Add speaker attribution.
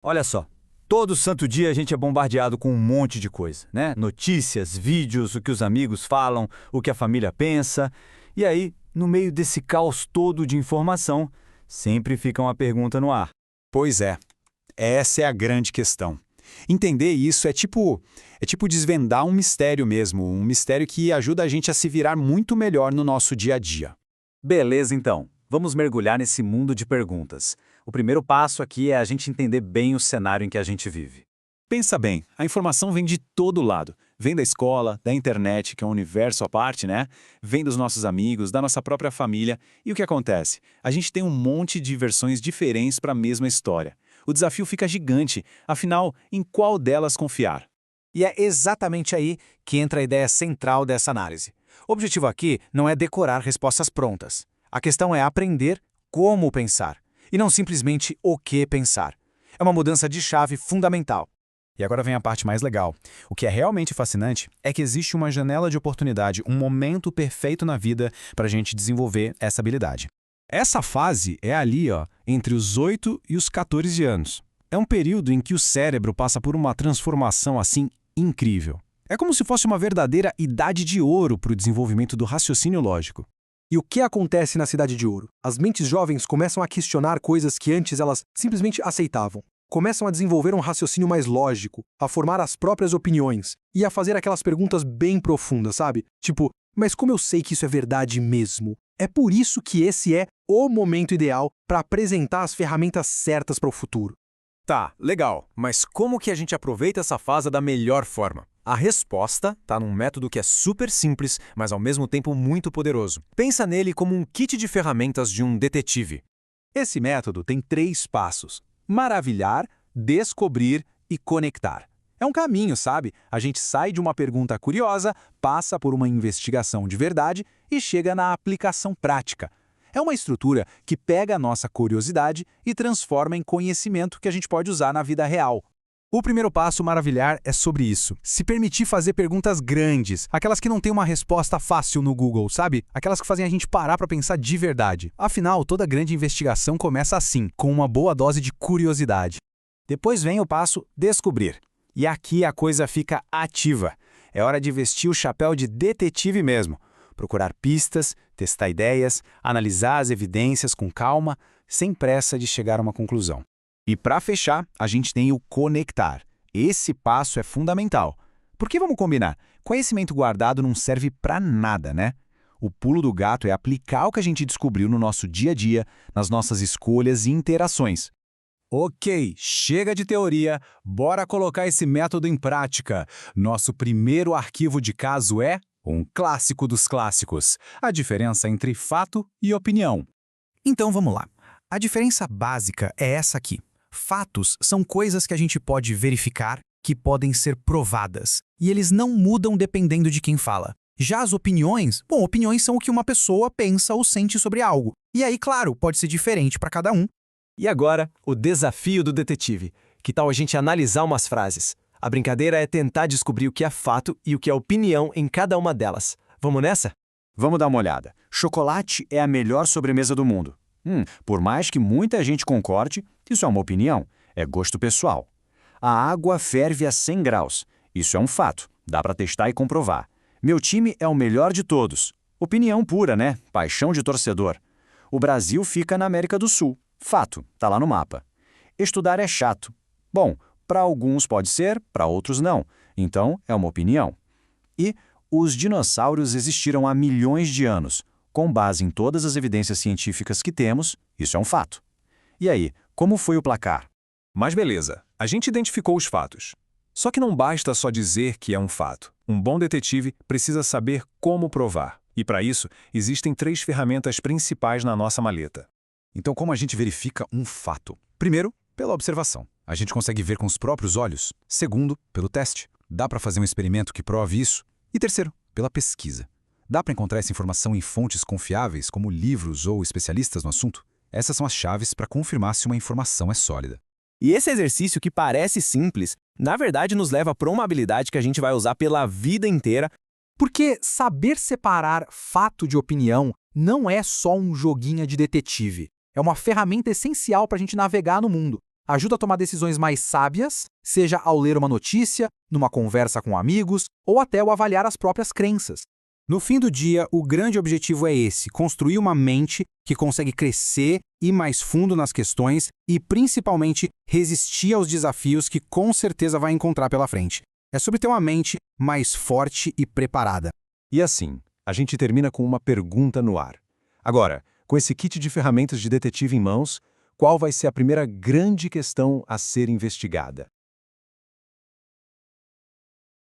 Speaker 1: Olha só, todo santo dia a gente é bombardeado com um monte de coisa, né? Notícias, vídeos, o que os amigos falam, o que a família pensa. E aí, no meio desse caos todo de informação, sempre fica uma pergunta no ar.
Speaker 2: Pois é, essa é a grande questão. Entender isso é tipo desvendar um mistério mesmo, um mistério que ajuda a gente a se virar muito melhor no nosso dia a dia.
Speaker 1: Beleza, então. Vamos mergulhar nesse mundo de perguntas. O primeiro passo aqui é a gente entender bem o cenário em que a gente vive.
Speaker 2: Pensa bem, a informação vem de todo lado. Vem da escola, da internet, que é um universo à parte, né? Vem dos nossos amigos, da nossa própria família. E o que acontece? A gente tem um monte de versões diferentes para a mesma história. O desafio fica gigante, afinal, em qual delas confiar?
Speaker 3: E é exatamente aí que entra a ideia central dessa análise. O objetivo aqui não é decorar respostas prontas. A questão é aprender como pensar, e não simplesmente o que pensar. É uma mudança de chave fundamental.
Speaker 4: E agora vem a parte mais legal. O que é realmente fascinante é que existe uma janela de oportunidade, um momento perfeito na vida para a gente desenvolver essa habilidade. Essa fase é ali, entre os 8 e os 14 anos. É um período em que o cérebro passa por uma transformação assim incrível. É como se fosse uma verdadeira idade de ouro para o desenvolvimento do raciocínio lógico.
Speaker 5: E o que acontece na Cidade de Ouro? As mentes jovens começam a questionar coisas que antes elas simplesmente aceitavam. Começam a desenvolver um raciocínio mais lógico, a formar as próprias opiniões e a fazer aquelas perguntas bem profundas, sabe? Tipo, mas como eu sei que isso é verdade mesmo? É por isso que esse é o momento ideal para apresentar as ferramentas certas para o futuro.
Speaker 3: Tá, legal, mas como que a gente aproveita essa fase da melhor forma? A resposta está num método que é super simples, mas ao mesmo tempo muito poderoso. Pensa nele como um kit de ferramentas de um detetive.
Speaker 4: Esse método tem 3 passos: maravilhar, descobrir e conectar. É um caminho, sabe? A gente sai de uma pergunta curiosa, passa por uma investigação de verdade e chega na aplicação prática. É uma estrutura que pega a nossa curiosidade e transforma em conhecimento que a gente pode usar na vida real. O primeiro passo, maravilhar, é sobre isso. Se permitir fazer perguntas grandes, aquelas que não têm uma resposta fácil no Google, sabe? Aquelas que fazem a gente parar para pensar de verdade. Afinal, toda grande investigação começa assim, com uma boa dose de curiosidade.
Speaker 3: Depois vem o passo descobrir. E aqui a coisa fica ativa. É hora de vestir o chapéu de detetive mesmo. Procurar pistas, testar ideias, analisar as evidências com calma, sem pressa de chegar a uma conclusão.
Speaker 4: E para fechar, a gente tem o conectar. Esse passo é fundamental. Porque vamos combinar, conhecimento guardado não serve para nada, né? O pulo do gato é aplicar o que a gente descobriu no nosso dia a dia, nas nossas escolhas e interações. Ok, chega de teoria, bora colocar esse método em prática. Nosso primeiro arquivo de caso é um clássico dos clássicos: a diferença entre fato e opinião. Então vamos lá. A diferença básica é essa aqui. Fatos são coisas que a gente pode verificar, que podem ser provadas, e eles não mudam dependendo de quem fala. Já as opiniões, opiniões são o que uma pessoa pensa ou sente sobre algo. E aí, claro, pode ser diferente para cada um.
Speaker 3: E agora, o desafio do detetive. Que tal a gente analisar umas frases? A brincadeira é tentar descobrir o que é fato e o que é opinião em cada uma delas. Vamos nessa?
Speaker 2: Vamos dar uma olhada. Chocolate é a melhor sobremesa do mundo. Por mais que muita gente concorde, isso é uma opinião, é gosto pessoal. A água ferve a 100 graus. Isso é um fato, dá para testar e comprovar. Meu time é o melhor de todos. Opinião pura, né? Paixão de torcedor. O Brasil fica na América do Sul. Fato, tá lá no mapa. Estudar é chato. Bom, para alguns pode ser, para outros não. Então, é uma opinião. E os dinossauros existiram há milhões de anos. Com base em todas as evidências científicas que temos, isso é um fato. E aí, como foi o placar?
Speaker 6: Mas beleza, a gente identificou os fatos. Só que não basta só dizer que é um fato. Um bom detetive precisa saber como provar. E para isso, existem 3 ferramentas principais na nossa maleta.
Speaker 4: Então, como a gente verifica um fato? Primeiro, pela observação. A gente consegue ver com os próprios olhos. Segundo, pelo teste. Dá para fazer um experimento que prove isso. E terceiro, pela pesquisa. Dá para encontrar essa informação em fontes confiáveis, como livros ou especialistas no assunto? Essas são as chaves para confirmar se uma informação é sólida.
Speaker 3: E esse exercício que parece simples, na verdade nos leva para uma habilidade que a gente vai usar pela vida inteira.
Speaker 5: Porque saber separar fato de opinião não é só um joguinho de detetive. É uma ferramenta essencial para a gente navegar no mundo. ajuda a tomar decisões mais sábias, seja ao ler uma notícia, numa conversa com amigos ou até ao avaliar as próprias crenças.
Speaker 3: No fim do dia, o grande objetivo é esse: construir uma mente que consegue crescer, ir mais fundo nas questões e, principalmente, resistir aos desafios que com certeza vai encontrar pela frente. É sobre ter uma mente mais forte e preparada.
Speaker 6: E assim, a gente termina com uma pergunta no ar. Agora, com esse kit de ferramentas de detetive em mãos, qual vai ser a primeira grande questão a ser investigada?